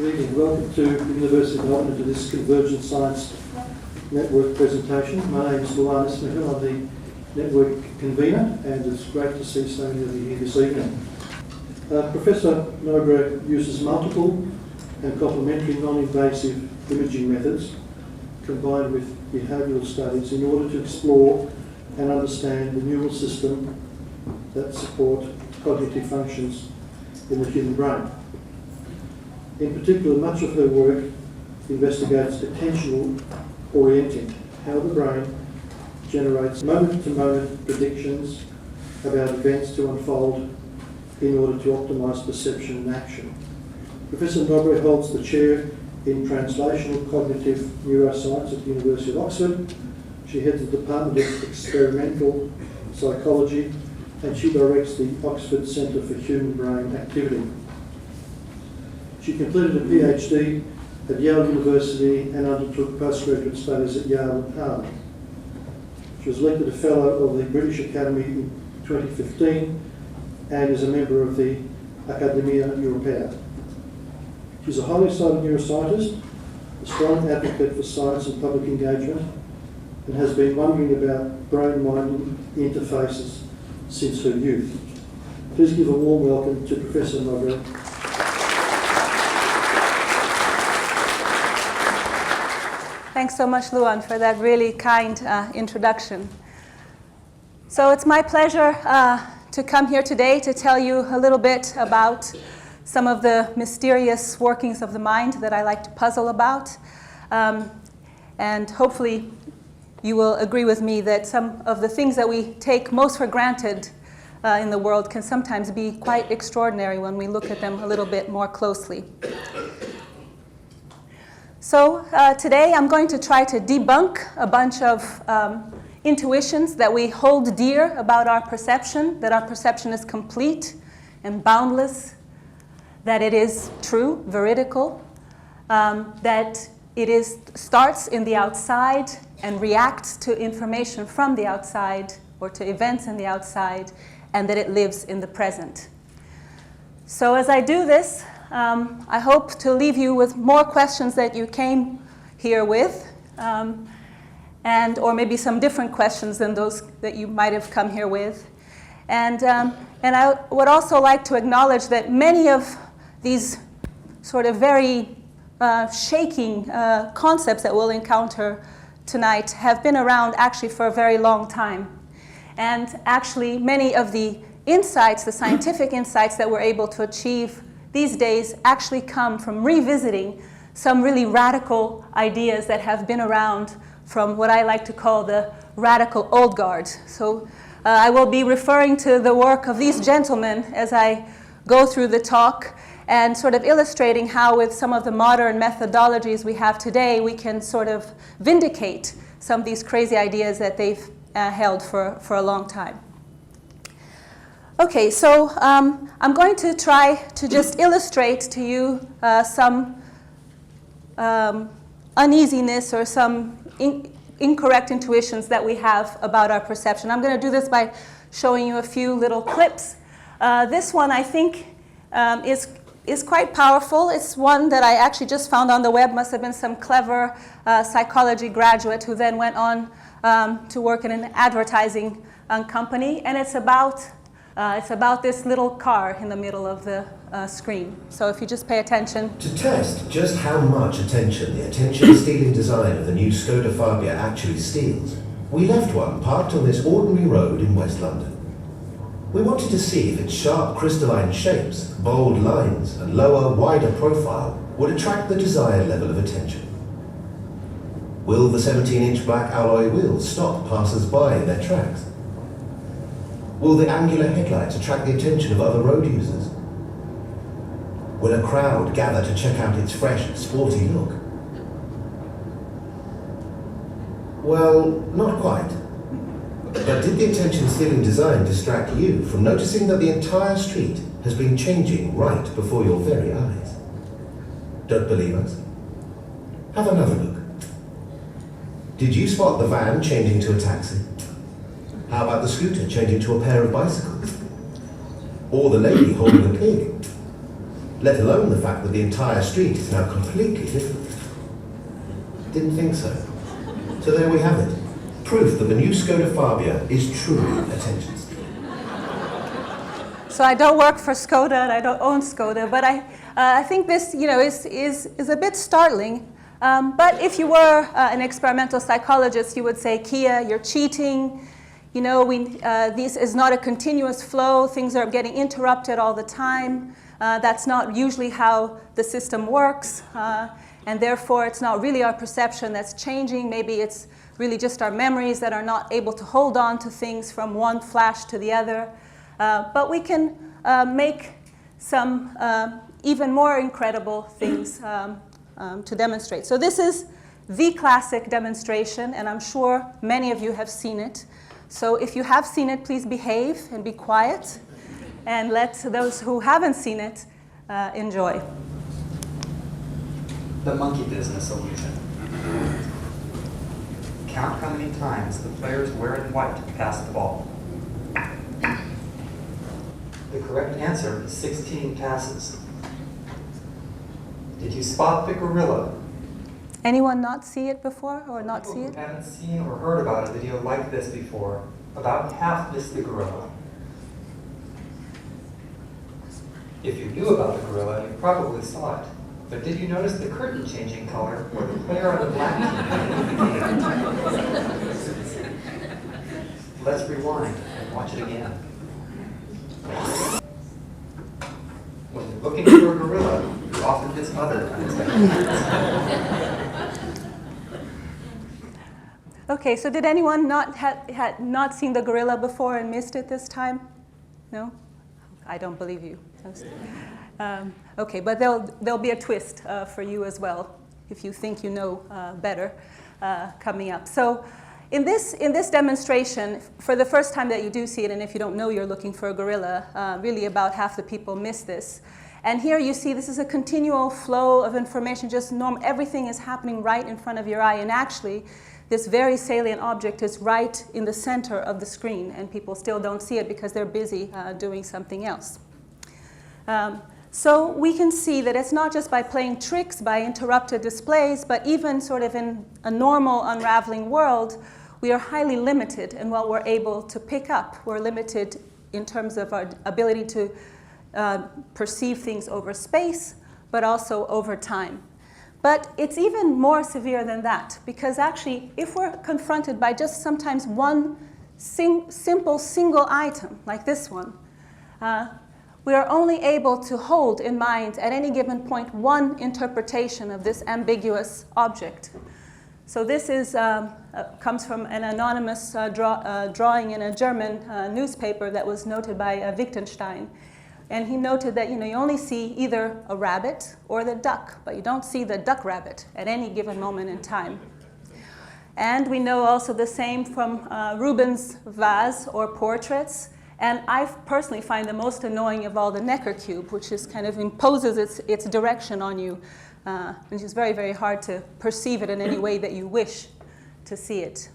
Good evening. Welcome to the University of Melbourne to this Convergence Science Network presentation. My name is Luan Ismail. I'm the network convener, and it's great to see so many of you here this evening. Professor Nobre uses multiple and complementary non-invasive imaging methods combined with behavioural studies in order to explore and understand the neural system that support cognitive functions in the human brain. In particular, much of her work investigates attentional orienting, how the brain generates moment-to-moment predictions about events to unfold in order to optimise perception and action. Professor Nobre holds the chair in Translational Cognitive Neuroscience at the University of Oxford. She heads the Department of Experimental Psychology, and she directs the Oxford Centre for Human Brain Activity. She completed a PhD at Yale University and undertook postgraduate studies at Yale and Harvard. She was elected a Fellow of the British Academy in 2015 and is a member of the Academia Europaea. She's a highly cited neuroscientist, a strong advocate for science and public engagement, and has been wondering about brain-mind interfaces since her youth. Please give a warm welcome to Professor Nobre. Thanks so much, Luan, for that really kind introduction. So it's my pleasure to come here today to tell you a little bit about some of the mysterious workings of the mind that I like to puzzle about. And hopefully you will agree with me that some of the things that we take most for granted in the world can sometimes be quite extraordinary when we look at them a little bit more closely. So today I'm going to try to debunk a bunch of intuitions that we hold dear about our perception, that our perception is complete and boundless, that it is true, veridical, that it starts in the outside and reacts to information from the outside or to events in the outside, and that it lives in the present. So as I do this, I hope to leave you with more questions that you came here with, or maybe some different questions than those that you might have come here with. And I would also like to acknowledge that many of these sort of very shaking concepts that we'll encounter tonight have been around actually for a very long time. And actually many of the insights, the scientific insights that we're able to achieve these days actually come from revisiting some really radical ideas that have been around from what I like to call the radical old guard. So I will be referring to the work of these gentlemen as I go through the talk and sort of illustrating how with some of the modern methodologies we have today, we can sort of vindicate some of these crazy ideas that they've held for a long time. Okay, so I'm going to try to just illustrate to you some uneasiness or some incorrect intuitions that we have about our perception. I'm going to do this by showing you a few little clips. This one, I think, is quite powerful. It's one that I actually just found on the web. Must have been some clever psychology graduate who then went on to work in an advertising company, and it's about this little car in the middle of the screen. So if you just pay attention. To test just how much attention the attention-stealing design of the new Skoda Fabia actually steals, we left one parked on this ordinary road in West London. We wanted to see if its sharp crystalline shapes, bold lines, and lower, wider profile would attract the desired level of attention. Will the 17-inch black alloy wheels stop passers-by in their tracks? Will the angular headlights attract the attention of other road users? Will a crowd gather to check out its fresh, sporty look? Well, not quite. But did the attention-stealing design distract you from noticing that the entire street has been changing right before your very eyes? Don't believe us? Have another look. Did you spot the van changing to a taxi? How about the scooter changing to a pair of bicycles? Or the lady holding a pig? let alone the fact that the entire street is now completely different. Didn't think so. So there we have it. Proof that the new Skoda Fabia is truly attention stealing. So I don't work for Skoda and I don't own Skoda, but I think this, is a bit startling. But if you were an experimental psychologist, you would say, Kia, you're cheating. This is not a continuous flow. Things are getting interrupted all the time. That's not usually how the system works. And therefore, it's not really our perception that's changing. Maybe it's really just our memories that are not able to hold on to things from one flash to the other. But we can make some even more incredible things to demonstrate. So this is the classic demonstration, and I'm sure many of you have seen it. So if you have seen it, please behave and be quiet, and let those who haven't seen it enjoy. The monkey business illusion. Count how many times the players wearing white pass the ball. The correct answer is 16 passes. Did you spot the gorilla? Anyone not see it before or not see People it? who haven't seen or heard about a video like this before, about half missed the gorilla. If you knew about the gorilla, you probably saw it. But did you notice the curtain changing color where the player on the black team? Let's rewind and watch it again. When you're looking for a gorilla, you often miss other unexpected things. Okay, so did anyone had not seen the gorilla before and missed it this time? No? I don't believe you. Okay, but there'll be a twist for you as well if you think you know better coming up. So in this demonstration, for the first time that you do see it, and if you don't know you're looking for a gorilla, really about half the people miss this. And here you see this is a continual flow of information, everything is happening right in front of your eye, and actually this very salient object is right in the center of the screen, and people still don't see it because they're busy doing something else. So we can see that it's not just by playing tricks, by interrupted displays, but even sort of in a normal unraveling world, we are highly limited in what we're able to pick up. We're limited in terms of our ability to perceive things over space, but also over time. But it's even more severe than that, because actually, if we're confronted by just sometimes one simple single item, like this one, we are only able to hold in mind at any given point one interpretation of this ambiguous object. So this is, comes from an anonymous drawing in a German newspaper that was noted by Wittgenstein. And he noted that you only see either a rabbit or the duck, but you don't see the duck-rabbit at any given moment in time. And we know also the same from Rubens' vase or portraits. And I personally find the most annoying of all the Necker cube, which is kind of imposes its direction on you, which is very, very hard to perceive it in any way that you wish to see it.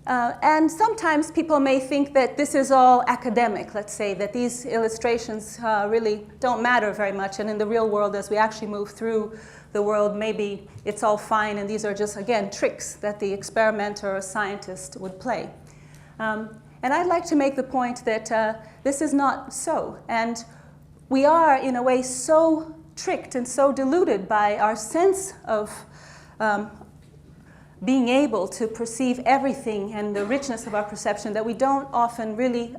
And sometimes people may think that this is all academic, let's say, that these illustrations really don't matter very much. And in the real world, as we actually move through the world, maybe it's all fine. And these are just, again, tricks that the experimenter or scientist would play. And I'd like to make the point that this is not so. And we are, in a way, so tricked and so deluded by our sense of being able to perceive everything and the richness of our perception that we don't often really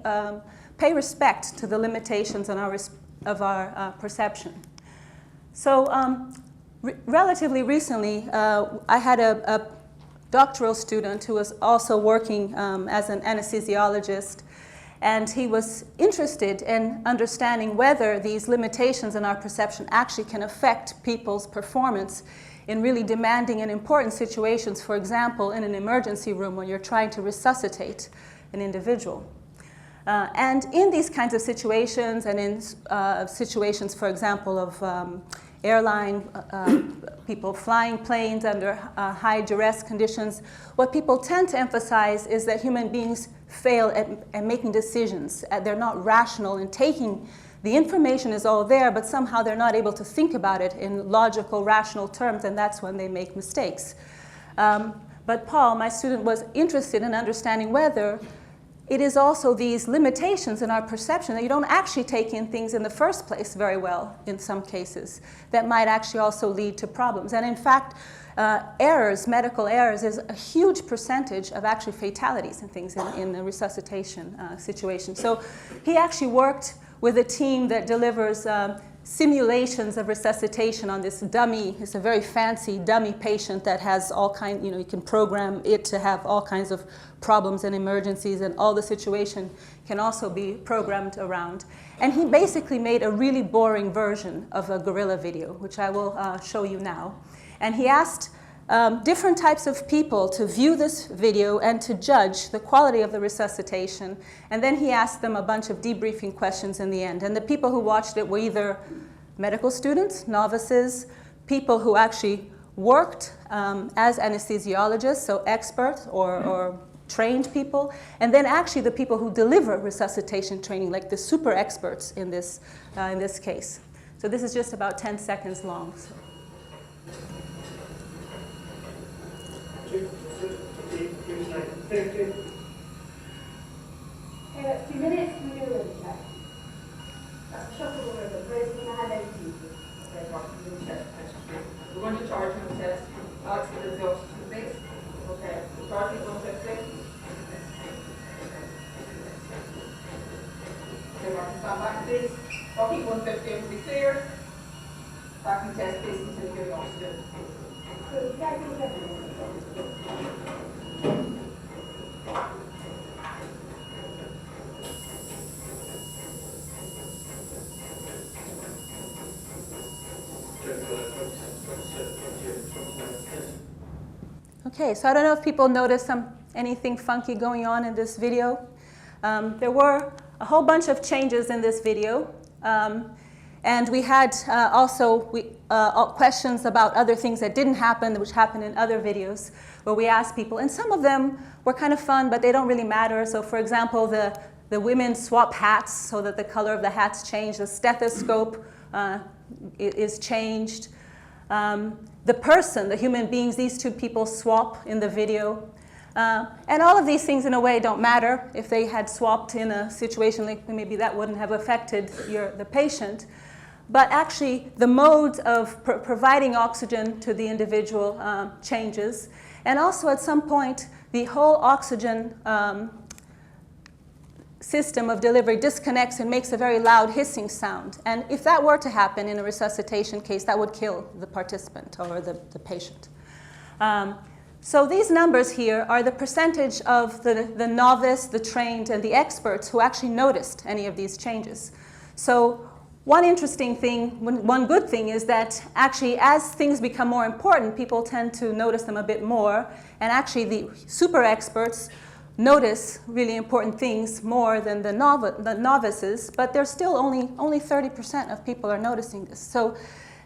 pay respect to the limitations of our perception. So relatively recently, I had a doctoral student who was also working as an anesthesiologist, and he was interested in understanding whether these limitations in our perception actually can affect people's performance in really demanding and important situations, for example, in an emergency room when you're trying to resuscitate an individual. And in these kinds of situations, and in situations, for example, of airline people flying planes under high duress conditions, what people tend to emphasize is that human beings fail at making decisions. They're not rational in taking the information is all there, but somehow they're not able to think about it in logical, rational terms, and that's when they make mistakes. But Paul, my student, was interested in understanding whether it is also these limitations in our perception that you don't actually take in things in the first place very well in some cases that might actually also lead to problems. And in fact, errors, medical errors, is a huge percentage of actually fatalities and things in the resuscitation situation. So he actually worked with a team that delivers simulations of resuscitation on this dummy. It's a very fancy dummy patient that has all kinds, you can program it to have all kinds of problems and emergencies, and all the situation can also be programmed around. And he basically made a really boring version of a gorilla video, which I will show you now. And he asked different types of people to view this video and to judge the quality of the resuscitation. And then he asked them a bunch of debriefing questions in the end. And the people who watched it were either medical students, novices, people who actually worked as anesthesiologists, so experts or trained people, and then actually the people who deliver resuscitation training, like the super experts in this case. So this is just about 10 seconds long. So. Okay, that's 2 minutes. Can we do a little check? That's a shot of water, but Rose, can I have any teeth? Okay, right, we're going to check. We're going to charge him a test. Alex, get the oxygen, please. Okay, charge is 150. Okay, right, stand back, please. Rocky 150 will be clear. Back and test, please, until you give the oxygen. So, you guys do everything. Okay, so I don't know if people noticed anything funky going on in this video. There were a whole bunch of changes in this video. And we had also questions about other things that didn't happen, which happened in other videos, where we asked people. And some of them were kind of fun, but they don't really matter. So for example, the women swap hats so that the color of the hats change. The stethoscope is changed. The person, the human beings, these two people swap in the video. And all of these things, in a way, don't matter. If they had swapped in a situation, like maybe that wouldn't have affected the patient. But actually, the mode of providing oxygen to the individual changes. And also, at some point, the whole oxygen system of delivery disconnects and makes a very loud hissing sound. And if that were to happen in a resuscitation case, that would kill the participant or the patient. So these numbers here are the percentage of the novice, the trained, and the experts who actually noticed any of these changes. So one interesting thing, one good thing is that actually as things become more important, people tend to notice them a bit more. And actually the super experts notice really important things more than the novices, but there's still only 30% of people are noticing this. So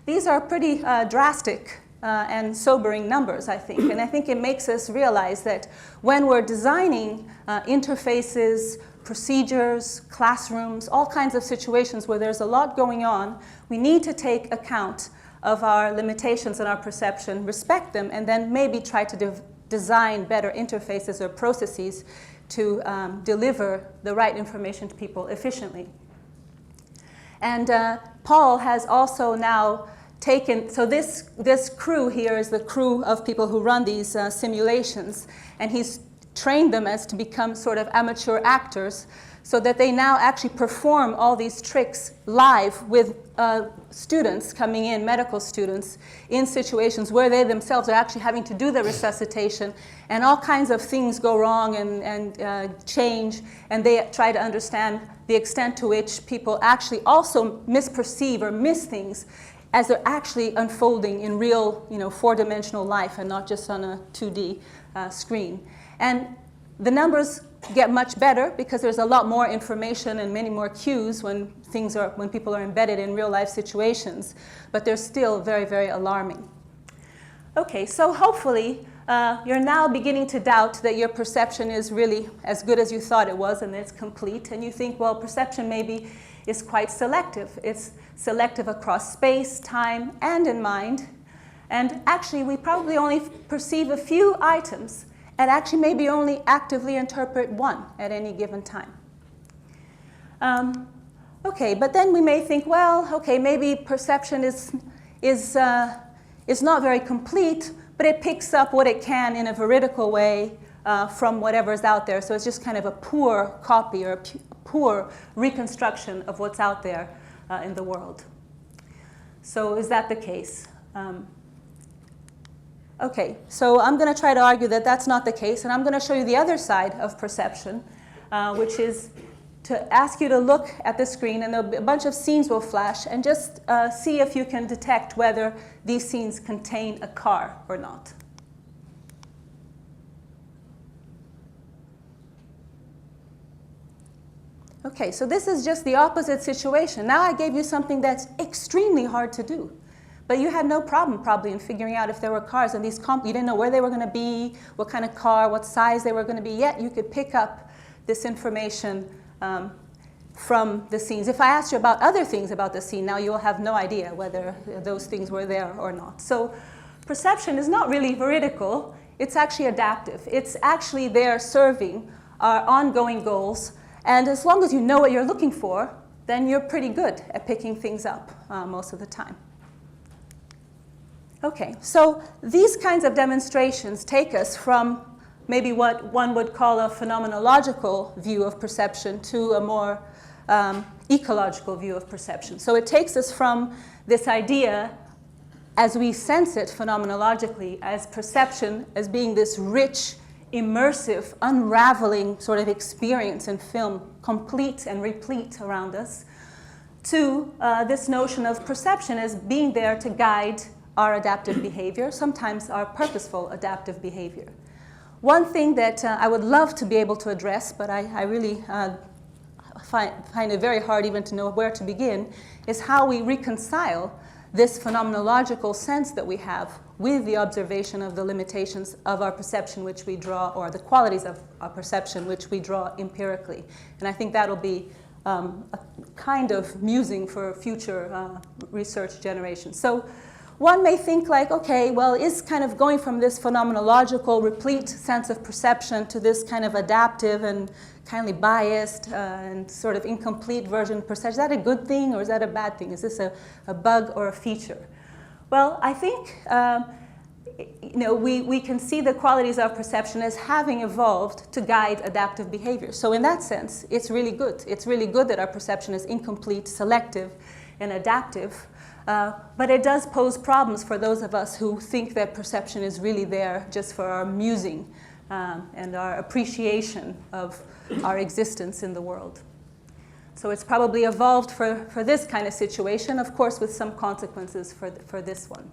these are pretty drastic and sobering numbers, I think. And I think it makes us realize that when we're designing interfaces, procedures, classrooms, all kinds of situations where there's a lot going on, we need to take account of our limitations and our perception, respect them, and then maybe try to design better interfaces or processes to deliver the right information to people efficiently. And Paul has also now taken, so this crew here is the crew of people who run these simulations, and he's trained them as to become sort of amateur actors so that they now actually perform all these tricks live with students coming in, medical students, in situations where they themselves are actually having to do the resuscitation, and all kinds of things go wrong and change, and they try to understand the extent to which people actually also misperceive or miss things as they're actually unfolding in real, four-dimensional life and not just on a 2D screen. And the numbers get much better because there's a lot more information and many more cues when people are embedded in real-life situations, but they're still very, very alarming. Okay, so hopefully you're now beginning to doubt that your perception is really as good as you thought it was and it's complete, and you think, well, perception maybe is quite selective. It's selective across space, time, and in mind. And actually, we probably only perceive a few items and actually maybe only actively interpret one at any given time. Okay, but then we may think, well, okay, maybe perception is not very complete, but it picks up what it can in a veridical way from whatever's out there. So it's just kind of a poor copy or a poor reconstruction of what's out there in the world. So is that the case? Okay, so I'm going to try to argue that that's not the case, and I'm going to show you the other side of perception, which is to ask you to look at the screen, and a bunch of scenes will flash, and just see if you can detect whether these scenes contain a car or not. Okay, so this is just the opposite situation. Now I gave you something that's extremely hard to do. But you had no problem probably in figuring out if there were cars, and you didn't know where they were going to be, what kind of car, what size they were going to be, yet you could pick up this information from the scenes. If I asked you about other things about the scene, now you will have no idea whether those things were there or not. So perception is not really veridical, it's actually adaptive. It's actually there serving our ongoing goals, and as long as you know what you're looking for, then you're pretty good at picking things up most of the time. Okay, so these kinds of demonstrations take us from maybe what one would call a phenomenological view of perception to a more ecological view of perception. So it takes us from this idea, as we sense it phenomenologically, as perception as being this rich, immersive, unraveling sort of experience in film, complete and replete around us, to this notion of perception as being there to guide our adaptive behavior, sometimes our purposeful adaptive behavior. One thing that I would love to be able to address, but I really find it very hard even to know where to begin, is how we reconcile this phenomenological sense that we have with the observation of the limitations of our perception which we draw, or the qualities of our perception which we draw empirically. And I think that'll be a kind of musing for future research generations. So one may think like, okay, well, is kind of going from this phenomenological, replete sense of perception to this kind of adaptive and kindly biased and sort of incomplete version of perception, is that a good thing or is that a bad thing? Is this a bug or a feature? Well, I think we can see the qualities of perception as having evolved to guide adaptive behavior. So in that sense, it's really good. It's really good that our perception is incomplete, selective, and adaptive. But it does pose problems for those of us who think that perception is really there just for our musing and our appreciation of our existence in the world. So it's probably evolved for this kind of situation, of course, with some consequences for this one.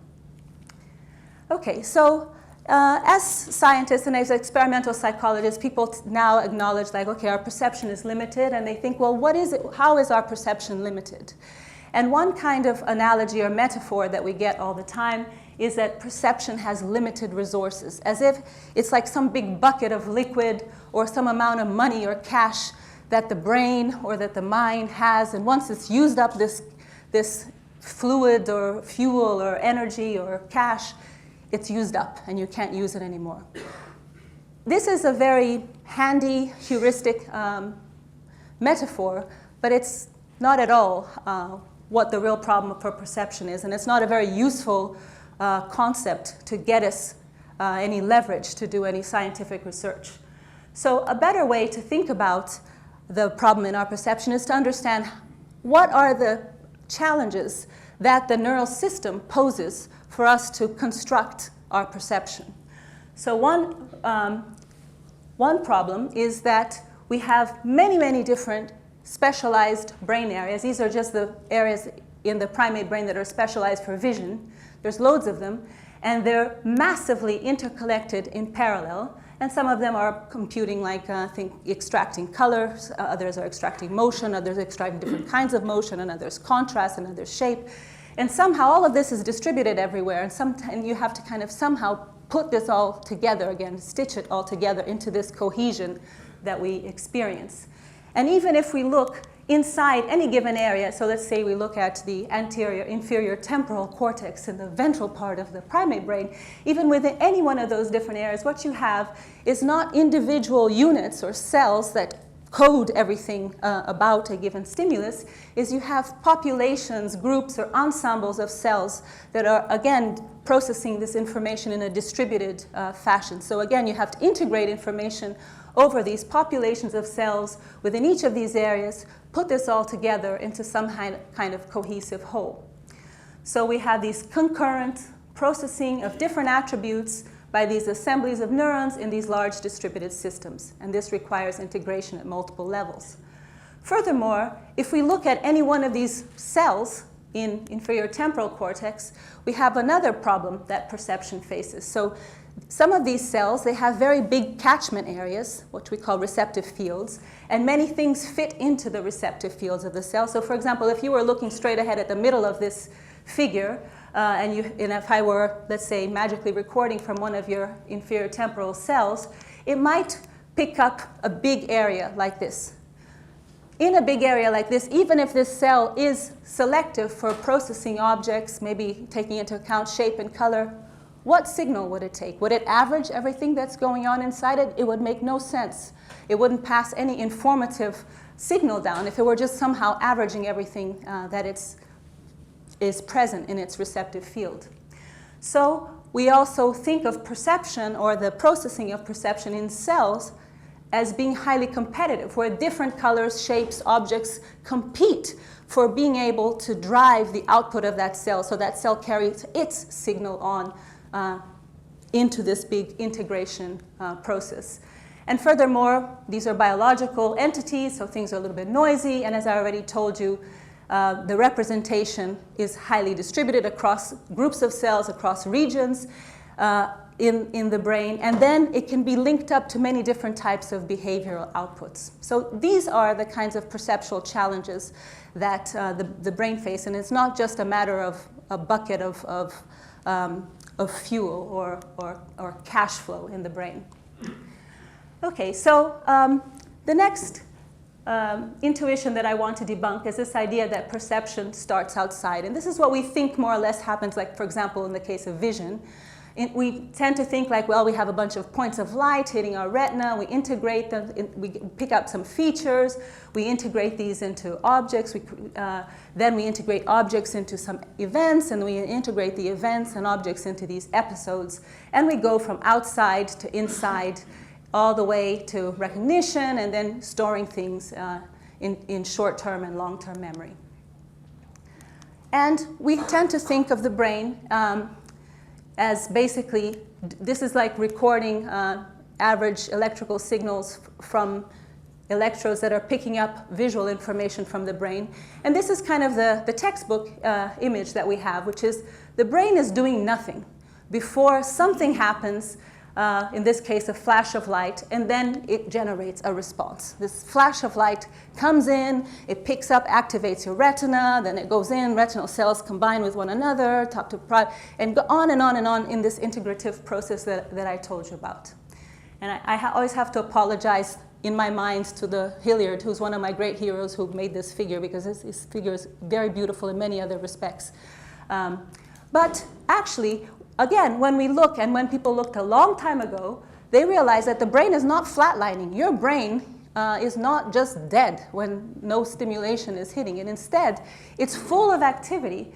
Okay, so as scientists and as experimental psychologists, people now acknowledge, like, okay, our perception is limited, and they think, well, what is it? How is our perception limited? And one kind of analogy or metaphor that we get all the time is that perception has limited resources, as if it's like some big bucket of liquid or some amount of money or cash that the brain or that the mind has, and once it's used up this fluid or fuel or energy or cash, it's used up and you can't use it anymore. This is a very handy heuristic metaphor, but it's not at all what the real problem for perception is, and it's not a very useful concept to get us any leverage to do any scientific research. So a better way to think about the problem in our perception is to understand what are the challenges that the neural system poses for us to construct our perception. So one problem is that we have many, many different specialized brain areas. These are just the areas in the primate brain that are specialized for vision. There's loads of them, and they're massively interconnected in parallel. And some of them are computing, like, extracting colors, others are extracting motion, others are extracting different kinds of motion, and others contrast, and others shape. And somehow all of this is distributed everywhere, and you have to kind of somehow put this all together again, stitch it all together into this cohesion that we experience. And even if we look inside any given area. So let's say we look at the anterior inferior temporal cortex in the ventral part of the primate brain. Even within any one of those different areas, what you have is not individual units or cells that code everything about a given stimulus, is you have populations, groups, or ensembles of cells that are, again, processing this information in a distributed fashion. So again, you have to integrate information over these populations of cells within each of these areas, put this all together into some kind of cohesive whole. So we have these concurrent processing of different attributes by these assemblies of neurons in these large distributed systems, and this requires integration at multiple levels. Furthermore, if we look at any one of these cells in inferior temporal cortex, we have another problem that perception faces. So some of these cells, they have very big catchment areas, what we call receptive fields, and many things fit into the receptive fields of the cell. So for example, if you were looking straight ahead at the middle of this figure, and if I were, let's say, magically recording from one of your inferior temporal cells, it might pick up a big area like this. In a big area like this, even if this cell is selective for processing objects, maybe taking into account shape and color, what signal would it take? Would it average everything that's going on inside it? It would make no sense. It wouldn't pass any informative signal down if it were just somehow averaging everything that is present in its receptive field. So we also think of perception, or the processing of perception in cells, as being highly competitive, where different colors, shapes, objects compete for being able to drive the output of that cell, so that cell carries its signal on into this big integration process. And furthermore, these are biological entities, so things are a little bit noisy, and as I already told you, the representation is highly distributed across groups of cells, across regions in the brain, and then it can be linked up to many different types of behavioral outputs. So these are the kinds of perceptual challenges that the brain faces, and it's not just a matter of a bucket of fuel or cash flow in the brain. Okay, so the next intuition that I want to debunk is this idea that perception starts outside. And this is what we think more or less happens, like, for example, in the case of vision. We tend to think like, well, we have a bunch of points of light hitting our retina, we integrate them, we pick up some features, we integrate these into objects, then we integrate objects into some events, and we integrate the events and objects into these episodes, and we go from outside to inside, all the way to recognition, and then storing things in short-term and long-term memory. And we tend to think of the brain as basically, this is like recording average electrical signals from electrodes that are picking up visual information from the brain. And this is kind of the textbook image that we have, which is the brain is doing nothing before something happens, in this case a flash of light, and then it generates a response. This flash of light comes in, it picks up, activates your retina, then it goes in, retinal cells combine with one another, and go on and on and on in this integrative process that I told you about. And I always have to apologize in my mind to the Hilliard, who's one of my great heroes who made this figure, because this figure is very beautiful in many other respects. But actually, again, when we look, and when people looked a long time ago, they realized that the brain is not flatlining. Your brain is not just dead when no stimulation is hitting it. Instead, it's full of activity.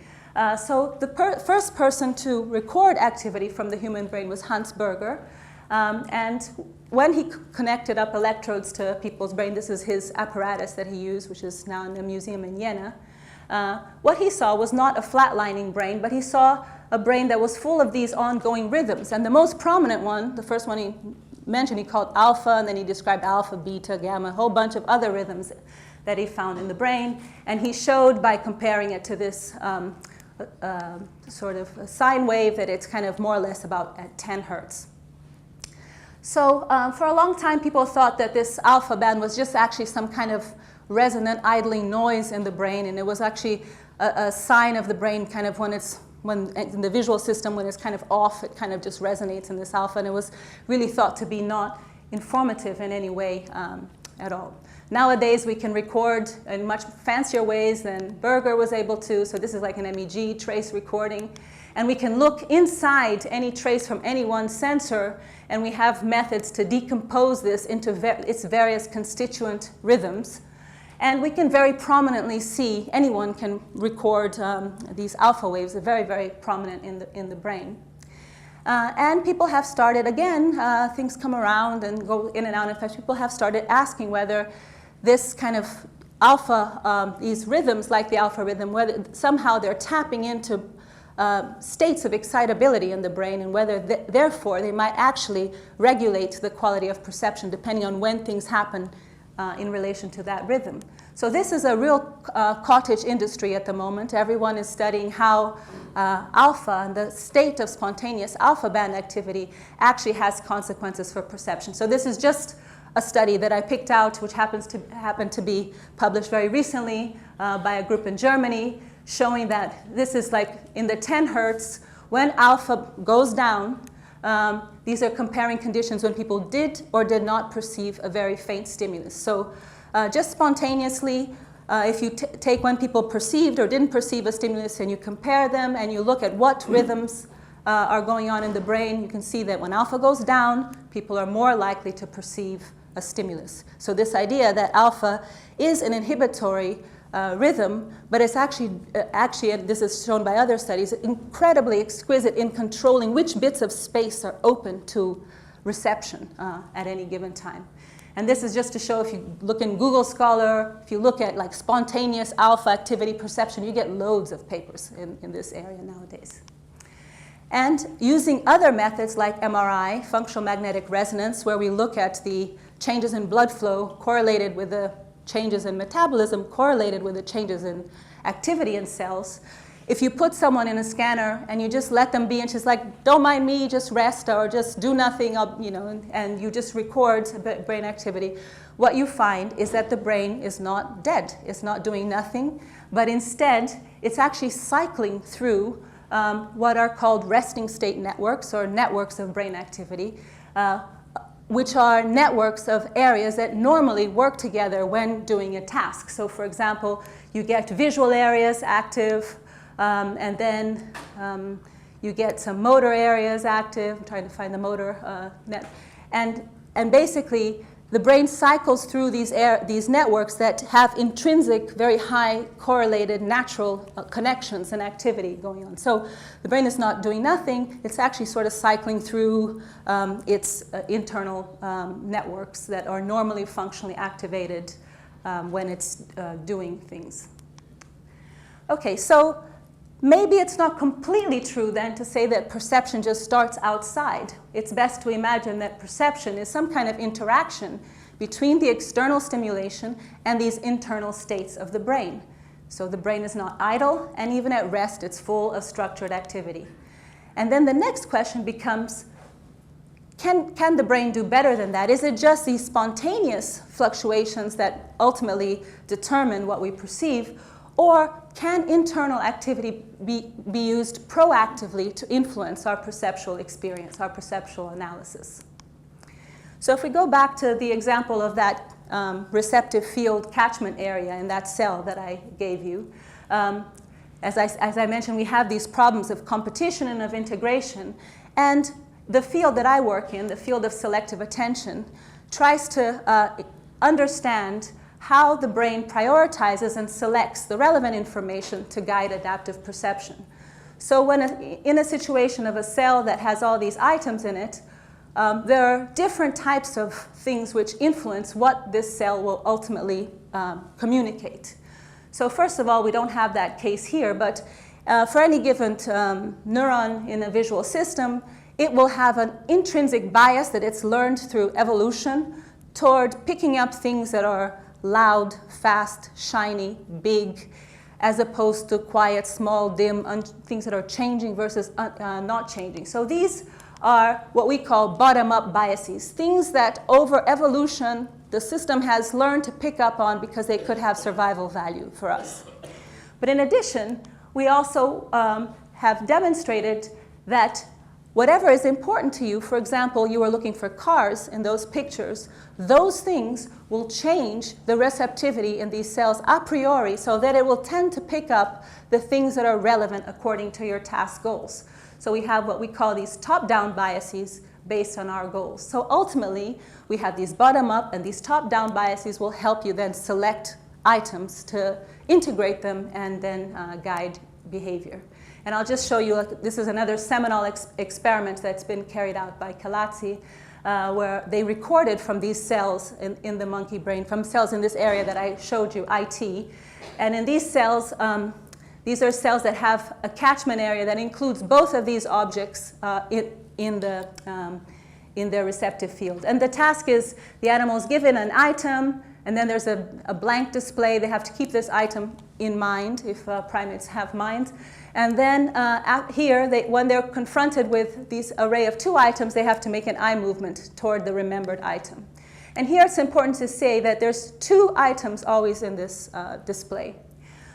So the first person to record activity from the human brain was Hans Berger. And when he connected up electrodes to people's brain, this is his apparatus that he used, which is now in a museum in Jena. What he saw was not a flatlining brain, but he saw a brain that was full of these ongoing rhythms. And the most prominent one, the first one he mentioned, he called alpha, and then he described alpha, beta, gamma, a whole bunch of other rhythms that he found in the brain. And he showed by comparing it to this sort of a sine wave that it's kind of more or less about at 10 hertz. So for a long time, people thought that this alpha band was just actually some kind of resonant idling noise in the brain, and it was actually a sign of the brain kind of when in the visual system, when it's kind of off, it kind of just resonates in this alpha, and it was really thought to be not informative in any way at all. Nowadays, we can record in much fancier ways than Berger was able to. So this is like an MEG trace recording. And we can look inside any trace from any one sensor, and we have methods to decompose this into its various constituent rhythms. And we can very prominently see, anyone can record these alpha waves, they're very, very prominent in the brain. And people have started, again, things come around and go in and out. In fact, people have started asking whether this kind of alpha, these rhythms like the alpha rhythm, whether somehow they're tapping into states of excitability in the brain, and whether therefore they might actually regulate the quality of perception depending on when things happen in relation to that rhythm. So this is a real cottage industry at the moment. Everyone is studying how alpha and the state of spontaneous alpha band activity actually has consequences for perception. So this is just a study that I picked out, which happened to be published very recently by a group in Germany, showing that this is like in the 10 hertz, when alpha goes down, these are comparing conditions when people did or did not perceive a very faint stimulus. So just spontaneously, if you take when people perceived or didn't perceive a stimulus and you compare them and you look at what rhythms are going on in the brain, you can see that when alpha goes down, people are more likely to perceive a stimulus. So this idea that alpha is an inhibitory rhythm, but it's actually, and this is shown by other studies, incredibly exquisite in controlling which bits of space are open to reception at any given time. And this is just to show, if you look in Google Scholar, if you look at like spontaneous alpha activity perception, you get loads of papers in this area nowadays. And using other methods like MRI, functional magnetic resonance, where we look at the changes in blood flow correlated with the changes in metabolism, correlated with the changes in activity in cells. If you put someone in a scanner and you just let them be, and she's like, don't mind me, just rest or just do nothing, and you just record brain activity, what you find is that the brain is not dead. It's not doing nothing, but instead it's actually cycling through what are called resting state networks, or networks of brain activity, which are networks of areas that normally work together when doing a task. So for example, you get visual areas active, and then you get some motor areas active. I'm trying to find the motor net. And basically, the brain cycles through these networks that have intrinsic, very high correlated natural connections and activity going on. So the brain is not doing nothing. It's actually sort of cycling through its internal networks that are normally functionally activated when it's doing things. Okay, so maybe it's not completely true then to say that perception just starts outside. It's best to imagine that perception is some kind of interaction between the external stimulation and these internal states of the brain. So the brain is not idle, and even at rest, it's full of structured activity. And then the next question becomes, can the brain do better than that? Is it just these spontaneous fluctuations that ultimately determine what we perceive? Or can internal activity be used proactively to influence our perceptual experience, our perceptual analysis? So if we go back to the example of that receptive field catchment area in that cell that I gave you, as I mentioned, we have these problems of competition and of integration. And the field that I work in, the field of selective attention, tries to understand how the brain prioritizes and selects the relevant information to guide adaptive perception. So when in a situation of a cell that has all these items in it, there are different types of things which influence what this cell will ultimately communicate. So first of all, we don't have that case here, but for any given neuron in a visual system, it will have an intrinsic bias that it's learned through evolution toward picking up things that are loud, fast, shiny, big, as opposed to quiet, small, dim, things that are changing versus not changing. So these are what we call bottom-up biases, things that over evolution the system has learned to pick up on because they could have survival value for us. But in addition, we also have demonstrated that whatever is important to you, for example, you are looking for cars in those pictures, those things will change the receptivity in these cells a priori so that it will tend to pick up the things that are relevant according to your task goals. So we have what we call these top-down biases based on our goals. So ultimately, we have these bottom-up, and these top-down biases will help you then select items to integrate them and then guide behavior. And I'll just show you, this is another seminal experiment that's been carried out by Calazzi, where they recorded from these cells in the monkey brain, from cells in this area that I showed you, IT. And in these cells, these are cells that have a catchment area that includes both of these objects in their receptive field. And the task is the animal is given an item, and then there's a blank display. They have to keep this item in mind, if primates have minds. And then here, when they're confronted with this array of two items, they have to make an eye movement toward the remembered item. And here it's important to say that there's two items always in this display.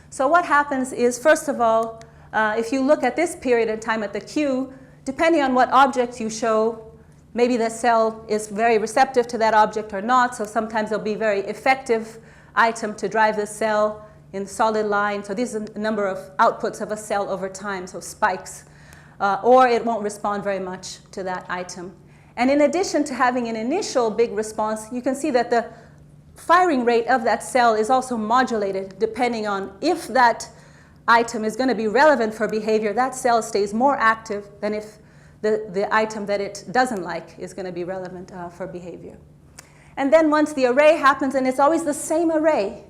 So what happens is, first of all, if you look at this period in time at the queue, depending on what object you show, maybe the cell is very receptive to that object or not, so sometimes it'll be a very effective item to drive the cell in solid line. So these are a number of outputs of a cell over time, so spikes. Or it won't respond very much to that item. And in addition to having an initial big response, you can see that the firing rate of that cell is also modulated depending on if that item is going to be relevant for behavior. That cell stays more active than if the item that it doesn't like is going to be relevant for behavior. And then once the array happens, and it's always the same array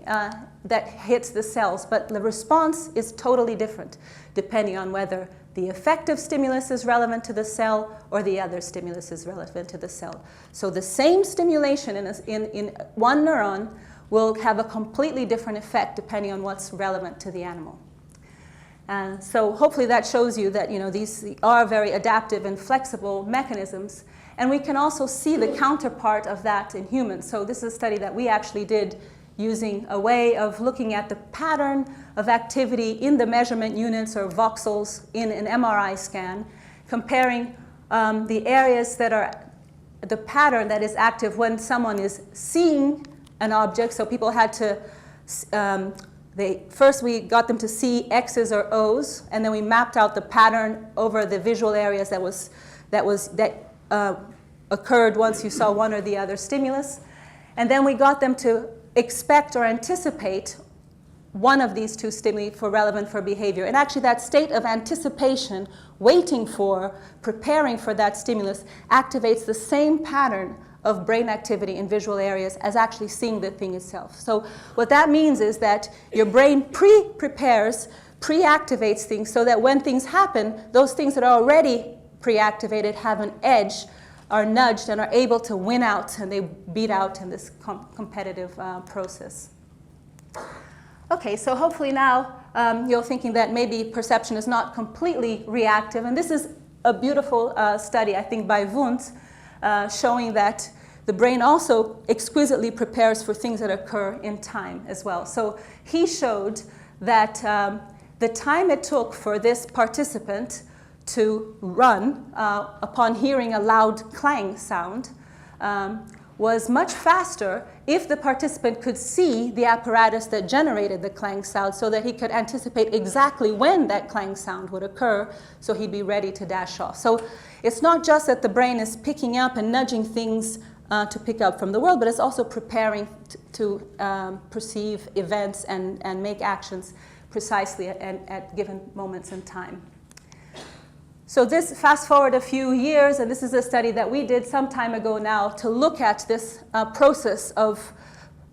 that hits the cells, but the response is totally different depending on whether the effective stimulus is relevant to the cell or the other stimulus is relevant to the cell. So the same stimulation in one neuron will have a completely different effect depending on what's relevant to the animal. So hopefully that shows you that these are very adaptive and flexible mechanisms. And we can also see the counterpart of that in humans. So this is a study that we actually did using a way of looking at the pattern of activity in the measurement units or voxels in an MRI scan, comparing the areas that are the pattern that is active when someone is seeing an object. So people had to first we got them to see X's or O's, and then we mapped out the pattern over the visual areas that occurred once you saw one or the other stimulus. And then we got them to expect or anticipate one of these two stimuli for relevant for behavior. And actually that state of anticipation, waiting for, preparing for that stimulus, activates the same pattern of brain activity in visual areas as actually seeing the thing itself. So what that means is that your brain pre-prepares, pre-activates things so that when things happen, those things that are already pre-activated have an edge, are nudged, and are able to win out, and they beat out in this competitive process. Okay, so hopefully now you're thinking that maybe perception is not completely reactive, and this is a beautiful study, I think, by Wundt, showing that the brain also exquisitely prepares for things that occur in time as well. So he showed that the time it took for this participant to run upon hearing a loud clang sound was much faster if the participant could see the apparatus that generated the clang sound, so that he could anticipate exactly when that clang sound would occur, so he'd be ready to dash off. So it's not just that the brain is picking up and nudging things to pick up from the world, but it's also preparing to perceive events and make actions precisely at given moments in time. So this, fast forward a few years, and this is a study that we did some time ago now to look at this process of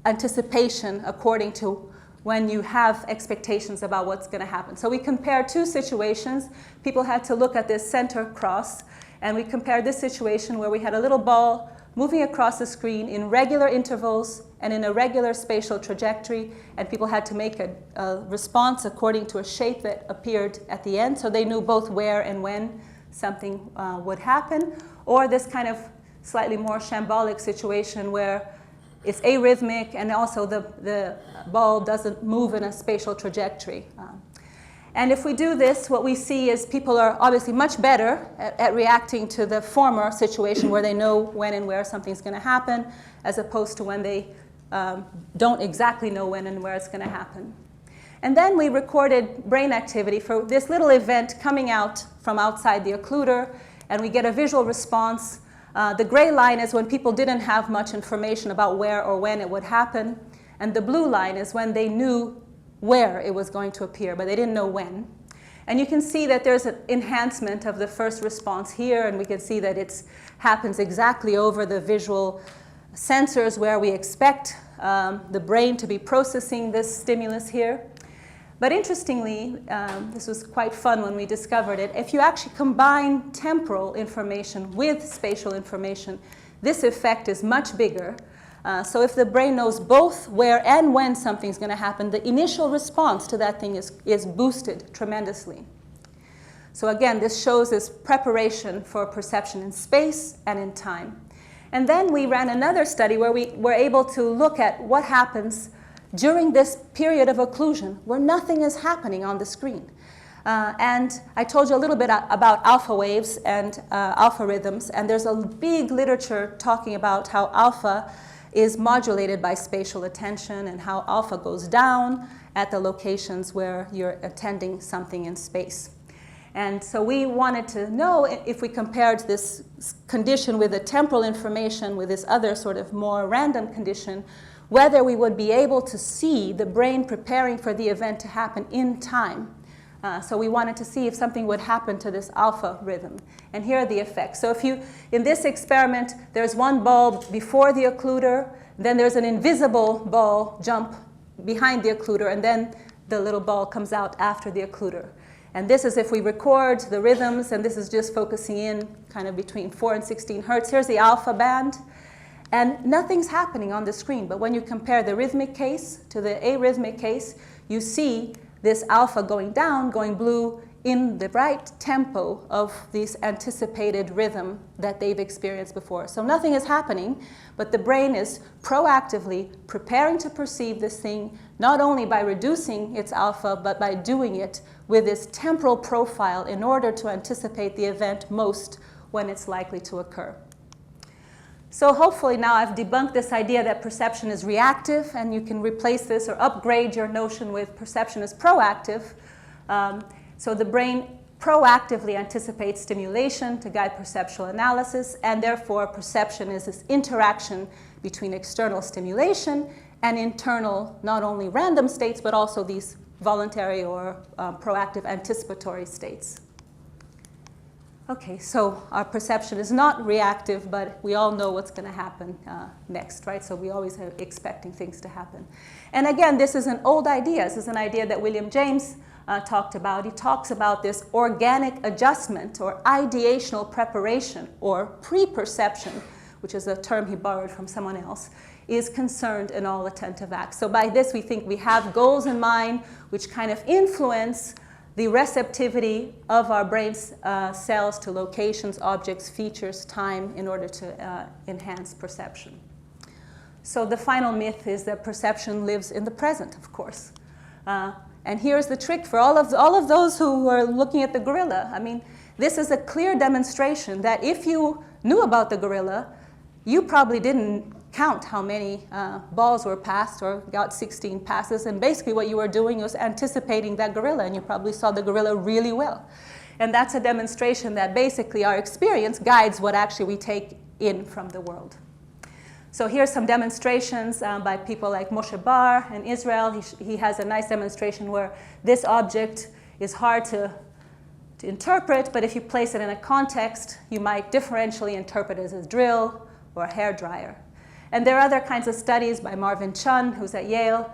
anticipation according to when you have expectations about what's going to happen. So we compared two situations. People had to look at this center cross, and we compared this situation where we had a little ball moving across the screen in regular intervals and in a regular spatial trajectory, and people had to make a response according to a shape that appeared at the end, so they knew both where and when something would happen, or this kind of slightly more shambolic situation where it's arrhythmic and also the ball doesn't move in a spatial trajectory. And if we do this, what we see is people are obviously much better at reacting to the former situation where they know when and where something's going to happen, as opposed to when they don't exactly know when and where it's going to happen. And then we recorded brain activity for this little event coming out from outside the occluder, and we get a visual response. The gray line is when people didn't have much information about where or when it would happen, and the blue line is when they knew where it was going to appear, but they didn't know when. And you can see that there's an enhancement of the first response here, and we can see that it happens exactly over the visual sensors where we expect the brain to be processing this stimulus here. But interestingly, this was quite fun when we discovered it, if you actually combine temporal information with spatial information, this effect is much bigger. So if the brain knows both where and when something's going to happen, the initial response to that thing is boosted tremendously. So again, this shows this preparation for perception in space and in time. And then we ran another study where we were able to look at what happens during this period of occlusion where nothing is happening on the screen. And I told you a little bit about alpha waves and alpha rhythms, and there's a big literature talking about how alpha is modulated by spatial attention and how alpha goes down at the locations where you're attending something in space. And so we wanted to know if we compared this condition with the temporal information with this other sort of more random condition, whether we would be able to see the brain preparing for the event to happen in time. So we wanted to see if something would happen to this alpha rhythm. And here are the effects. So in this experiment, there's one ball before the occluder, then there's an invisible ball jump behind the occluder, and then the little ball comes out after the occluder. And this is if we record the rhythms, and this is just focusing in kind of between 4 and 16 hertz. Here's the alpha band. And nothing's happening on the screen. But when you compare the rhythmic case to the arrhythmic case, you see this alpha going down, going blue, in the right tempo of this anticipated rhythm that they've experienced before. So nothing is happening, but the brain is proactively preparing to perceive this thing, not only by reducing its alpha, but by doing it with this temporal profile in order to anticipate the event most when it's likely to occur. So hopefully now I've debunked this idea that perception is reactive, and you can replace this or upgrade your notion with perception is proactive. So the brain proactively anticipates stimulation to guide perceptual analysis, and therefore perception is this interaction between external stimulation and internal, not only random states, but also these voluntary or proactive anticipatory states. Okay, so our perception is not reactive, but we all know what's going to happen next, right? So we always are expecting things to happen. And again, this is an old idea. This is an idea that William James talked about. He talks about this organic adjustment or ideational preparation or pre-perception, which is a term he borrowed from someone else, is concerned in all attentive acts. So by this, we think we have goals in mind which kind of influence the receptivity of our brain's cells to locations, objects, features, time, in order to enhance perception. So the final myth is that perception lives in the present, of course. And here's the trick for all of those who are looking at the gorilla. I mean, this is a clear demonstration that if you knew about the gorilla, you probably didn't count how many balls were passed or got 16 passes, and basically what you were doing was anticipating that gorilla, and you probably saw the gorilla really well. And that's a demonstration that basically our experience guides what actually we take in from the world. So here's some demonstrations by people like Moshe Bar in Israel. He has a nice demonstration where this object is hard to interpret, but if you place it in a context, you might differentially interpret it as a drill or a hairdryer. And there are other kinds of studies by Marvin Chun, who's at Yale,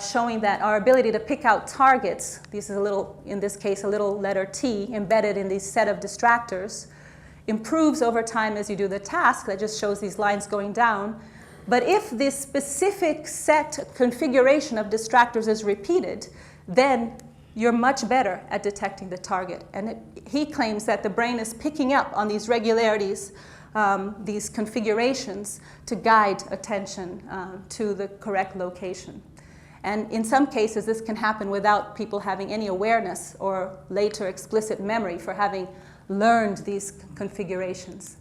showing that our ability to pick out targets, this is a little, in this case, a little letter T embedded in these set of distractors, improves over time as you do the task. That just shows these lines going down. But if this specific set configuration of distractors is repeated, then you're much better at detecting the target. And he claims that the brain is picking up on these regularities, these configurations, to guide attention to the correct location. And in some cases, this can happen without people having any awareness or later explicit memory for having learned these configurations.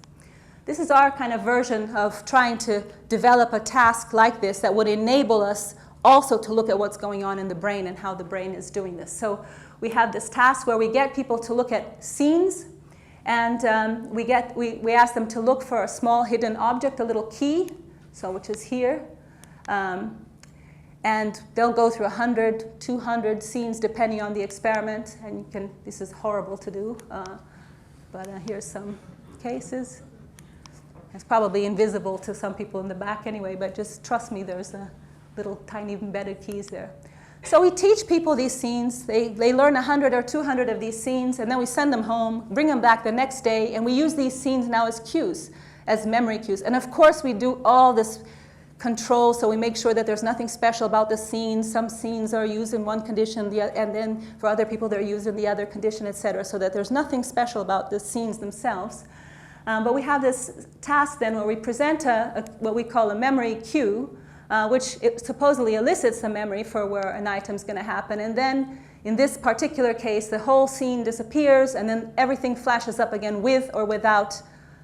This is our kind of version of trying to develop a task like this that would enable us also to look at what's going on in the brain and how the brain is doing this. So we have this task where we get people to look at scenes, and we ask them to look for a small hidden object, a little key, so which is here. And they'll go through 100, 200 scenes depending on the experiment. And this is horrible to do, but here's some cases. It's probably invisible to some people in the back anyway, but just trust me, there's a little tiny embedded keys there. So we teach people these scenes. They learn 100 or 200 of these scenes, and then we send them home, bring them back the next day, and we use these scenes now as cues, as memory cues. And of course, we do all this control, so we make sure that there's nothing special about the scenes. Some scenes are used in one condition, and then for other people they're used in the other condition, etc., so that there's nothing special about the scenes themselves. But we have this task then where we present what we call a memory cue, which supposedly elicits a memory for where an item's going to happen. And then in this particular case, the whole scene disappears, and then everything flashes up again with or without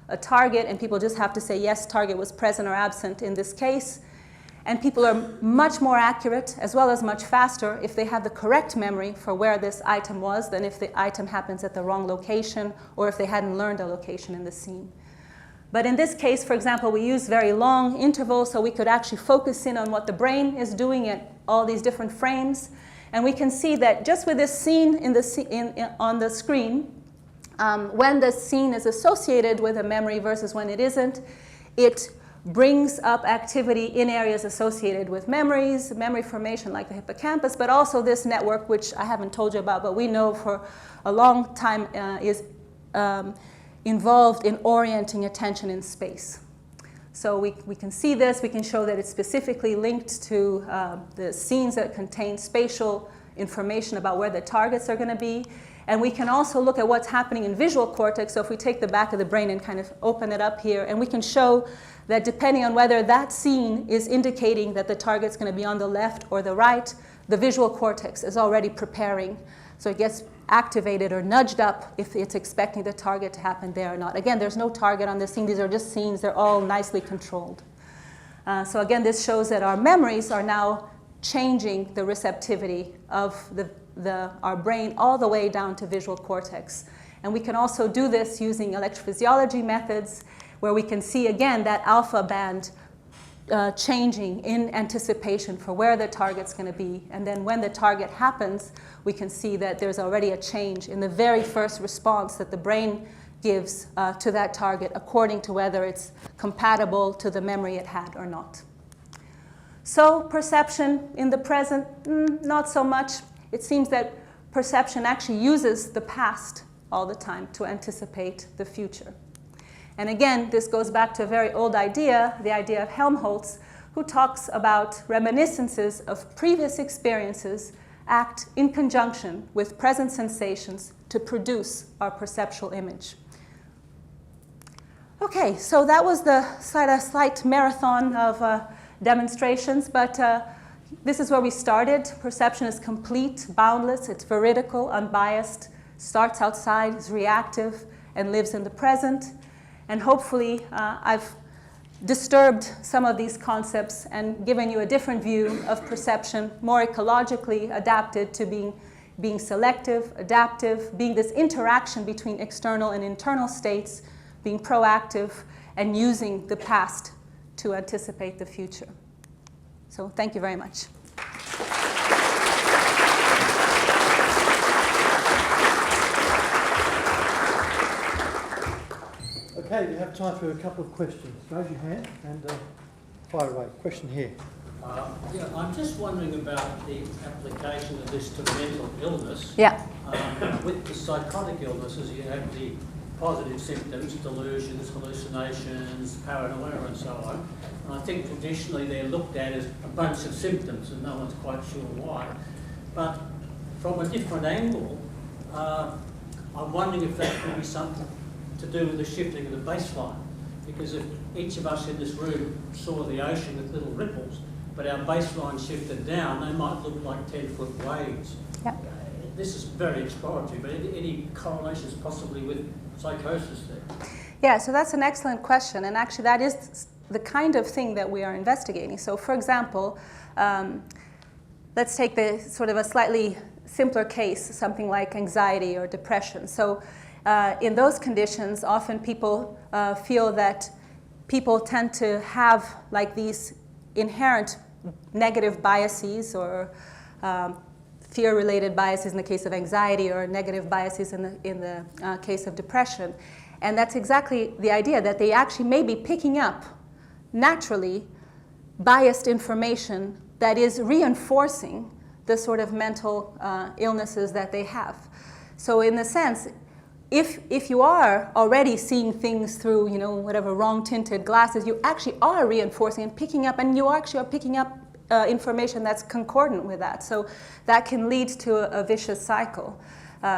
a target, and people just have to say, yes, target was present or absent in this case. And people are much more accurate, as well as much faster, if they have the correct memory for where this item was than if the item happens at the wrong location or if they hadn't learned a location in the scene. But in this case, for example, we use very long intervals, so we could actually focus in on what the brain is doing at all these different frames. And we can see that just with this scene on the screen, when the scene is associated with a memory versus when it isn't, it brings up activity in areas associated with memories, memory formation like the hippocampus, but also this network, which I haven't told you about, but we know for a long time is involved in orienting attention in space. So we can see this, we can show that it's specifically linked to the scenes that contain spatial information about where the targets are going to be. And we can also look at what's happening in visual cortex. So if we take the back of the brain and kind of open it up here, and we can show that depending on whether that scene is indicating that the target's going to be on the left or the right, the visual cortex is already preparing. So it gets activated or nudged up if it's expecting the target to happen there or not. Again, there's no target on this scene. These are just scenes. They're all nicely controlled. So again, this shows that our memories are now changing the receptivity of our brain all the way down to visual cortex. And we can also do this using electrophysiology methods, where we can see, again, that alpha band changing in anticipation for where the target's going to be. And then when the target happens, we can see that there's already a change in the very first response that the brain gives to that target, according to whether it's compatible to the memory it had or not. So perception in the present, not so much. It seems that perception actually uses the past all the time to anticipate the future. And again, this goes back to a very old idea, the idea of Helmholtz, who talks about reminiscences of previous experiences act in conjunction with present sensations to produce our perceptual image. Okay, so that was the slight marathon of demonstrations, but this is where we started. Perception is complete, boundless, it's veridical, unbiased, starts outside, is reactive, and lives in the present. And hopefully I've disturbed some of these concepts and given you a different view of perception, more ecologically adapted to being selective, adaptive, being this interaction between external and internal states, being proactive, and using the past to anticipate the future. So thank you very much. Okay, we have time for a couple of questions. Raise your hand and fire away. Question here. Yeah, I'm just wondering about the application of this to mental illness. Yeah. With the psychotic illnesses, you have the positive symptoms, delusions, hallucinations, paranoia, and so on. And I think traditionally they're looked at as a bunch of symptoms, and no one's quite sure why. But from a different angle, I'm wondering if that could be something to do with the shifting of the baseline. Because if each of us in this room saw the ocean with little ripples, but our baseline shifted down, they might look like 10-foot waves. Yeah. This is very exploratory, but any correlations possibly with psychosis there? Yeah, so that's an excellent question, and actually that is the kind of thing that we are investigating. So for example, let's take the sort of a slightly simpler case, something like anxiety or depression. So in those conditions, often people feel that people tend to have like these inherent negative biases or fear-related biases in the case of anxiety or negative biases in the case of depression. And that's exactly the idea, that they actually may be picking up naturally biased information that is reinforcing the sort of mental illnesses that they have. So in a sense, if you are already seeing things through, whatever wrong tinted glasses, you actually are reinforcing and picking up, and you actually are picking up information that's concordant with that. So that can lead to a vicious cycle.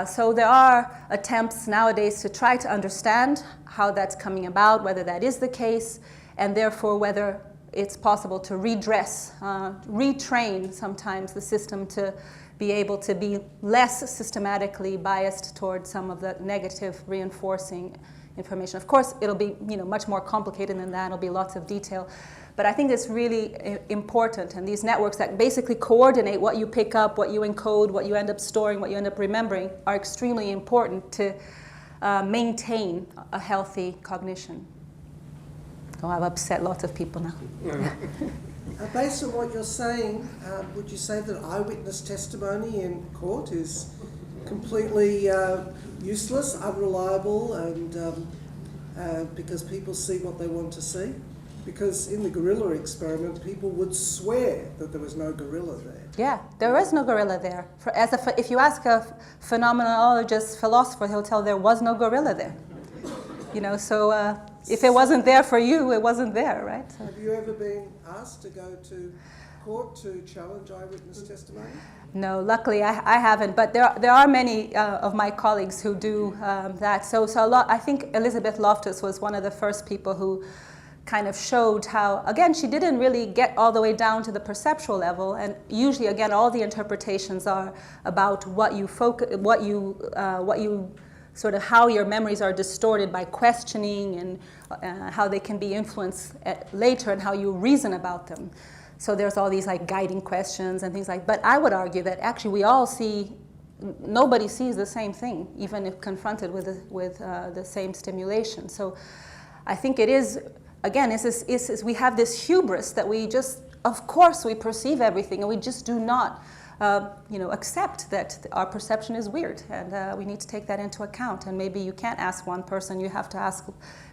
So there are attempts nowadays to try to understand how that's coming about, whether that is the case, and therefore whether it's possible to redress, retrain sometimes the system to be able to be less systematically biased towards some of the negative reinforcing information. Of course, it'll be much more complicated than that. It'll be lots of detail. But I think it's really important, and these networks that basically coordinate what you pick up, what you encode, what you end up storing, what you end up remembering, are extremely important to maintain a healthy cognition. Oh, I've upset lots of people now. Based on what you're saying, would you say that eyewitness testimony in court is completely useless, unreliable, and because people see what they want to see? Because in the gorilla experiment, people would swear that there was no gorilla there. Yeah, there is no gorilla there. If you ask a phenomenologist, philosopher, he'll tell there was no gorilla there. So if it wasn't there for you, it wasn't there, right? So. Have you ever been asked to go to court to challenge eyewitness testimony? No, luckily I haven't, but there are many of my colleagues who do that. So a lot. I think Elizabeth Loftus was one of the first people who kind of showed how, again, she didn't really get all the way down to the perceptual level, and usually, again, all the interpretations are about what you sort of how your memories are distorted by questioning, and how they can be influenced later, and how you reason about them. So there's all these like guiding questions and things like. But I would argue that actually we all see. Nobody sees the same thing, even if confronted with the same stimulation. So I think it is. Again, we have this hubris that we just, of course, we perceive everything, and we just do not, accept that our perception is weird, and we need to take that into account. And maybe you can't ask one person; you have to ask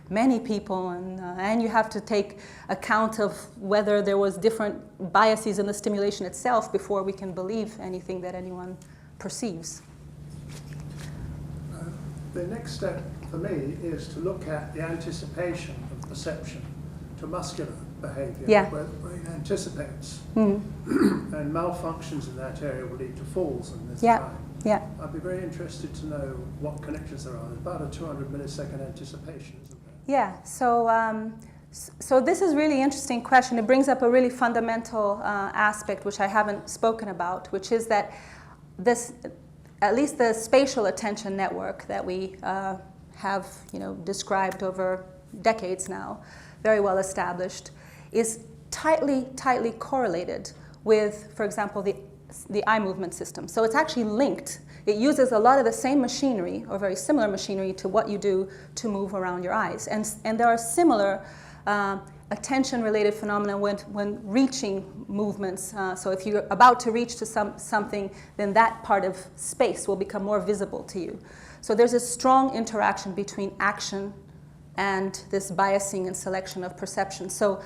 many people, and you have to take account of whether there was different biases in the stimulation itself before we can believe anything that anyone perceives. The next step for me is to look at the anticipation of perception to muscular behaviour, where the brain anticipates, and malfunctions in that area will lead to falls in this time. Yeah. I'd be very interested to know what connections there are. There's about a 200 millisecond anticipation, isn't there? Yeah, so this is a really interesting question. It brings up a really fundamental aspect which I haven't spoken about, which is that at least the spatial attention network that we have described over decades now, very well established, is tightly correlated with, for example, the eye movement system. So it's actually linked. It uses a lot of the same machinery, or very similar machinery, to what you do to move around your eyes. And there are similar attention-related phenomena when reaching movements. So if you're about to reach to something, then that part of space will become more visible to you. So there's a strong interaction between action and this biasing and selection of perception. So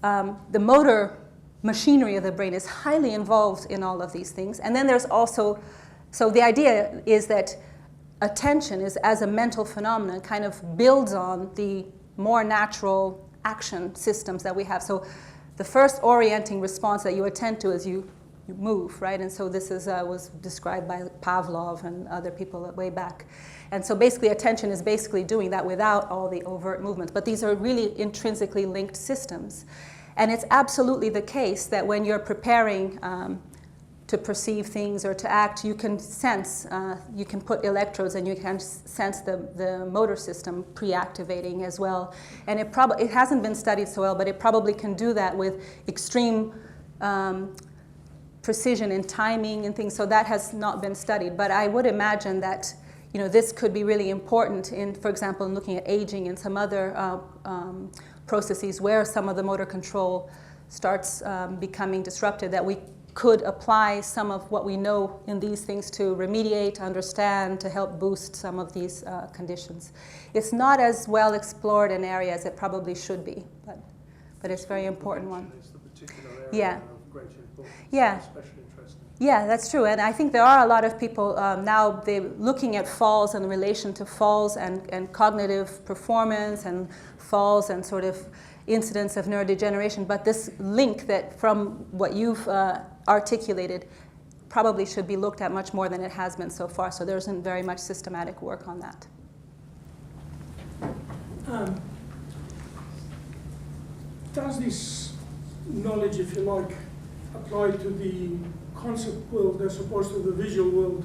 the motor machinery of the brain is highly involved in all of these things. And then there's also, so the idea is that attention is, as a mental phenomenon, kind of builds on the more natural action systems that we have. So the first orienting response that you attend to is you move, right? And so this was described by Pavlov and other people way back. And so basically attention is basically doing that without all the overt movements. But these are really intrinsically linked systems. And it's absolutely the case that when you're preparing to perceive things or to act, you can sense, you can put electrodes and you can sense the motor system pre-activating as well. And it hasn't been studied so well, but it probably can do that with extreme precision in timing and things. So that has not been studied. But I would imagine that this could be really important in, for example, in looking at aging and some other processes where some of the motor control starts becoming disrupted, that we could apply some of what we know in these things to remediate, understand, to help boost some of these conditions. It's not as well explored an area as it probably should be, but it's a very important one. It's the particular area Yeah. of great importance. Yeah. Especially interesting. Yeah, that's true. And I think there are a lot of people now, they're looking at falls and the relation to falls and cognitive performance and falls and sort of incidence of neurodegeneration. But this link that from what you've articulated probably should be looked at much more than it has been so far. So there isn't very much systematic work on that. Does this knowledge, if you like, apply to the concept world as opposed to the visual world?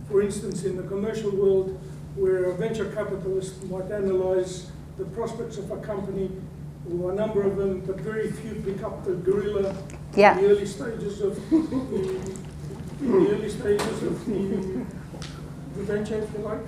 For instance, in the commercial world, where a venture capitalist might analyze the prospects of a company, or a number of them, but very few pick up the gorilla Yeah. in the early stages of the venture, if you like.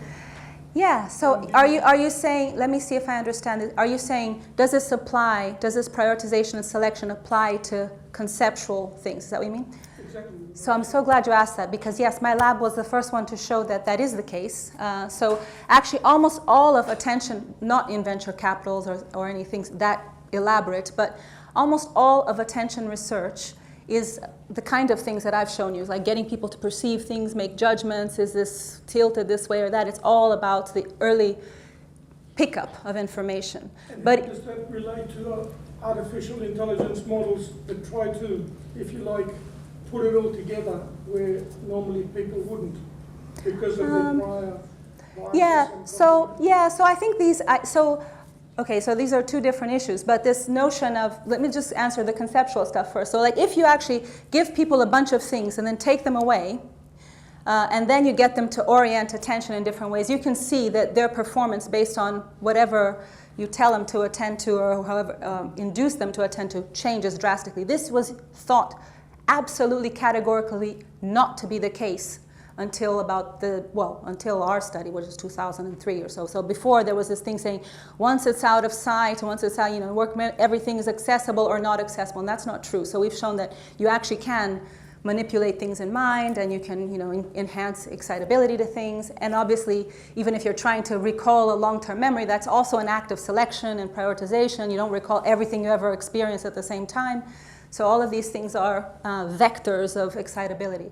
Yeah, so are you saying, let me see if I understand it, are you saying, does this prioritization and selection apply to conceptual things? Is that what you mean? Exactly. So I'm so glad you asked that, because yes, my lab was the first one to show that that is the case. So actually almost all of attention, not in venture capitals or anything that elaborate, but almost all of attention research is the kind of things that I've shown you, like getting people to perceive things, make judgments, is this tilted this way or that. It's all about the early pickup of information. And but how does that relate to artificial intelligence models that try to, if you like, put it all together where normally people wouldn't because of their prior yeah, biases and so I think these, okay, so these are two different issues, but this notion of, let me just answer the conceptual stuff first. So like if you actually give people a bunch of things and then take them away, and then you get them to orient attention in different ways, you can see that their performance based on whatever you tell them to attend to or however induce them to attend to changes drastically. This was thought absolutely categorically not to be the case until until our study, which is 2003 or so. So before there was this thing saying, once it's out of sight, once it's out, everything is accessible or not accessible, and that's not true. So we've shown that you actually can manipulate things in mind, and you can, enhance excitability to things. And obviously, even if you're trying to recall a long-term memory, that's also an act of selection and prioritization. You don't recall everything you ever experienced at the same time. So all of these things are vectors of excitability.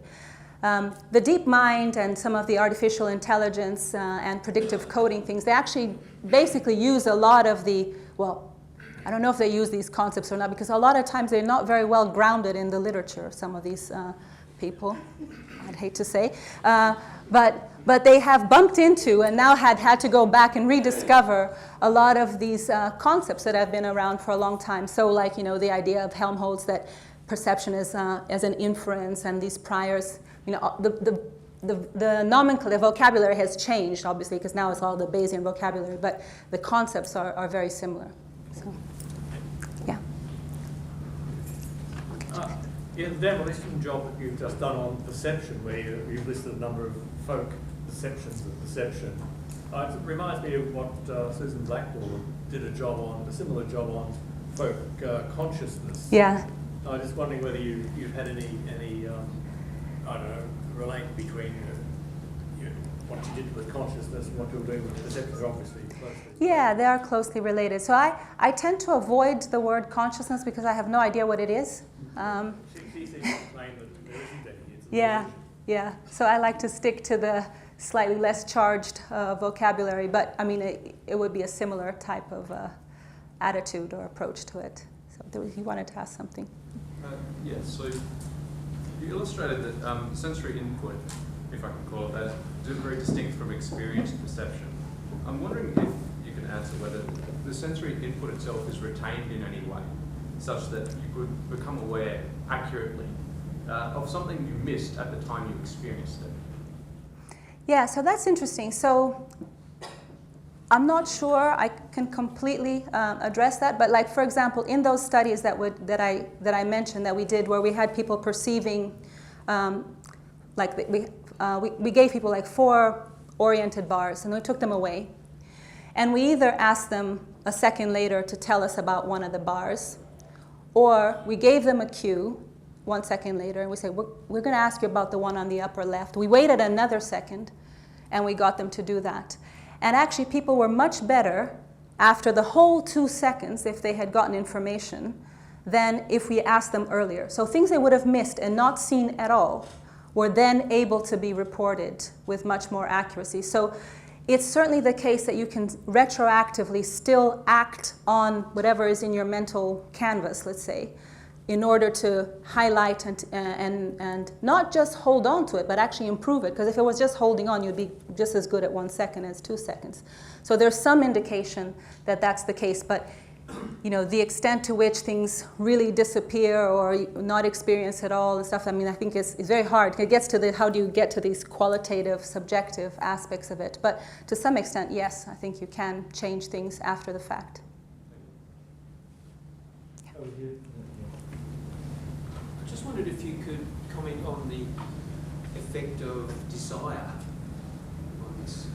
The deep mind and some of the artificial intelligence and predictive coding things, they actually basically use a lot of the, I don't know if they use these concepts or not, because a lot of times they're not very well grounded in the literature, some of these people, I'd hate to say. But they have bumped into and now had to go back and rediscover a lot of these concepts that have been around for a long time. So like, the idea of Helmholtz that perception is as an inference, and these priors, the nomenclature, the vocabulary has changed, obviously, because now it's all the Bayesian vocabulary, but the concepts are very similar. So, yeah. In the demolition job that you've just done on perception, where you've listed a number of folk perceptions of perception, it reminds me of what Susan Blackmore did a similar job on folk consciousness. Yeah. I was just wondering whether you've had any I don't know, relate between what you did with consciousness and what you're doing with perception are obviously closely. Yeah, they are closely related. So I tend to avoid the word consciousness because I have no idea what it is. She seems to claim that there isn't any. It's an illusion. Yeah. So I like to stick to the slightly less charged vocabulary, but I mean, it would be a similar type of attitude or approach to it. So you wanted to ask something. Yes, so you illustrated that sensory input, if I can call it that, is very distinct from experienced perception. I'm wondering if you can answer whether the sensory input itself is retained in any way. such that you could become aware accurately of something you missed at the time you experienced it? Yeah, so that's interesting. So I'm not sure I can completely address that, but like, for example, in those studies that I mentioned that we did, where we had people perceiving, we gave people like 4 oriented bars, and we took them away, and we either asked them a second later to tell us about one of the bars, or we gave them a cue 1 second later, and we said, we're going to ask you about the one on the upper left. We waited another second, and we got them to do that. And actually, people were much better after the whole 2 seconds, if they had gotten information, than if we asked them earlier. So things they would have missed and not seen at all were then able to be reported with much more accuracy. So it's certainly the case that you can retroactively still act on whatever is in your mental canvas, let's say, in order to highlight and not just hold on to it, but actually improve it. Because if it was just holding on, you'd be just as good at 1 second as 2 seconds. So there's some indication that that's the case. But the extent to which things really disappear or not experienced at all and stuff, I mean, I think is very hard. It gets to how do you get to these qualitative, subjective aspects of it. But to some extent, yes, I think you can change things after the fact. I just wondered if you could comment on the effect of desire on this.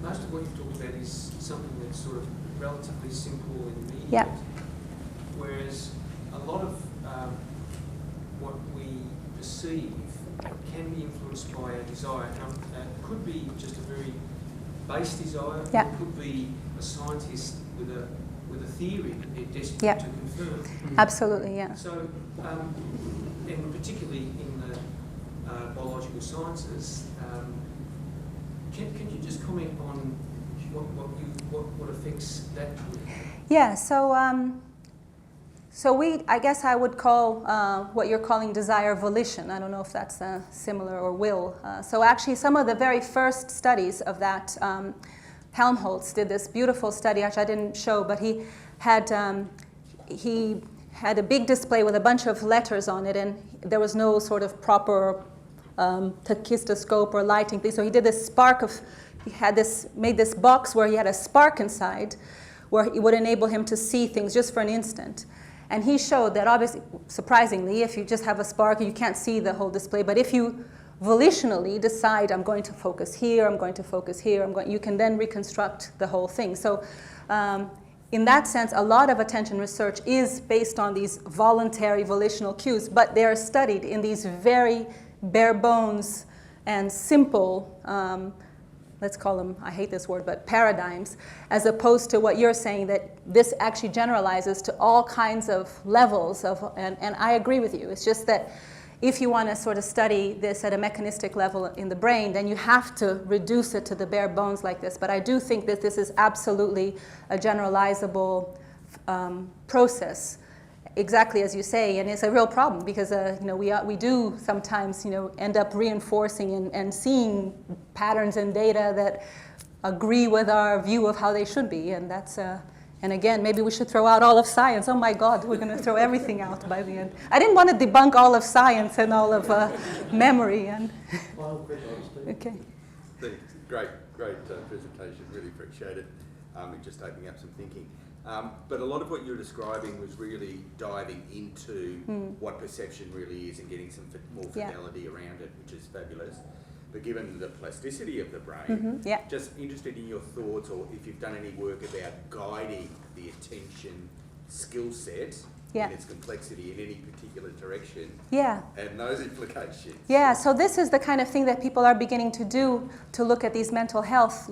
Most of what you've talked about is something that's sort of relatively simple and immediate, yeah. Whereas a lot of what we perceive can be influenced by a desire. It could be just a very base desire, yeah. It could be a scientist with a theory that they're desperate yeah. to confirm. Absolutely, yeah. So, and particularly in the biological sciences, can you just comment on what affects that? Yeah. So I guess I would call what you're calling desire volition. I don't know if that's similar, or will. So actually, some of the very first studies of that. Helmholtz did this beautiful study, which I didn't show, but he had a big display with a bunch of letters on it, and there was no sort of proper tachistoscope or lighting thing. So he did this made this box where he had a spark inside, where it would enable him to see things just for an instant. And he showed that, obviously, surprisingly, if you just have a spark, you can't see the whole display. But if you volitionally decide, I'm going to focus here, I'm going to focus here, you can then reconstruct the whole thing. So in that sense, a lot of attention research is based on these voluntary volitional cues, but they are studied in these very bare bones and simple, let's call them, I hate this word, but paradigms, as opposed to what you're saying, that this actually generalizes to all kinds of levels and I agree with you. It's just that if you want to sort of study this at a mechanistic level in the brain, then you have to reduce it to the bare bones like this. But I do think that this is absolutely a generalizable process, exactly as you say, and it's a real problem because we do sometimes end up reinforcing and seeing patterns in data that agree with our view of how they should be, and that's. And again, maybe we should throw out all of science. Oh my God, we're going to throw everything out by the end. I didn't want to debunk all of science and all of memory. And okay. Great presentation. Really appreciate it. Just opening up some thinking. But a lot of what you're describing was really diving into what perception really is and getting some more fidelity around it, which is fabulous. But given the plasticity of the brain, just interested in your thoughts, or if you've done any work about guiding the attention skill set in its complexity in any particular direction, and those implications. Yeah, so this is the kind of thing that people are beginning to do to look at these mental health,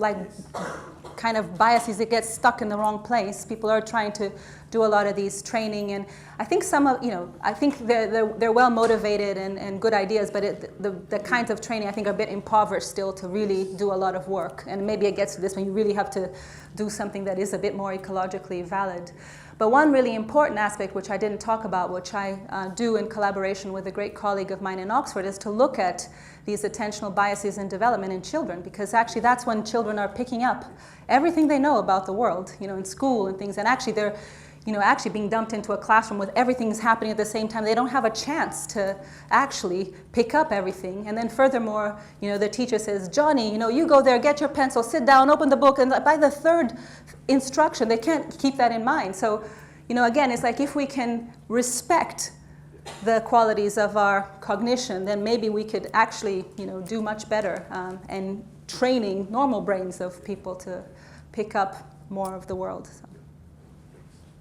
kind of biases that get stuck in the wrong place. People are trying to do a lot of these training, and I think I think they're well motivated and good ideas, but the kinds of training I think are a bit impoverished still to really do a lot of work. And maybe it gets to this when you really have to do something that is a bit more ecologically valid. But one really important aspect, which I didn't talk about, which I do in collaboration with a great colleague of mine in Oxford, is to look at these attentional biases in development in children, because actually that's when children are picking up everything they know about the world, in school and things. And actually actually being dumped into a classroom with everything's happening at the same time. They don't have a chance to actually pick up everything. And then furthermore, the teacher says, Johnny, you go there, get your pencil, sit down, open the book, and by the third instruction, they can't keep that in mind. So, again, it's like if we can respect the qualities of our cognition, then maybe we could actually, do much better and training normal brains of people to pick up more of the world. So.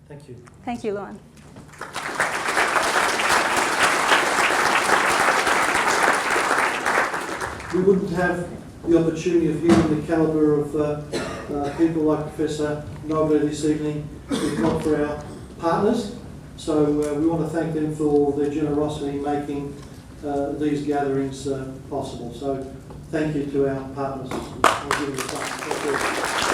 Thank you. Thank you, Luan. We wouldn't have the opportunity of hearing the calibre of people like Professor Nobre this evening if not for our partners. So we want to thank them for their generosity in making these gatherings possible. So thank you to our partners. I'll give them a clap.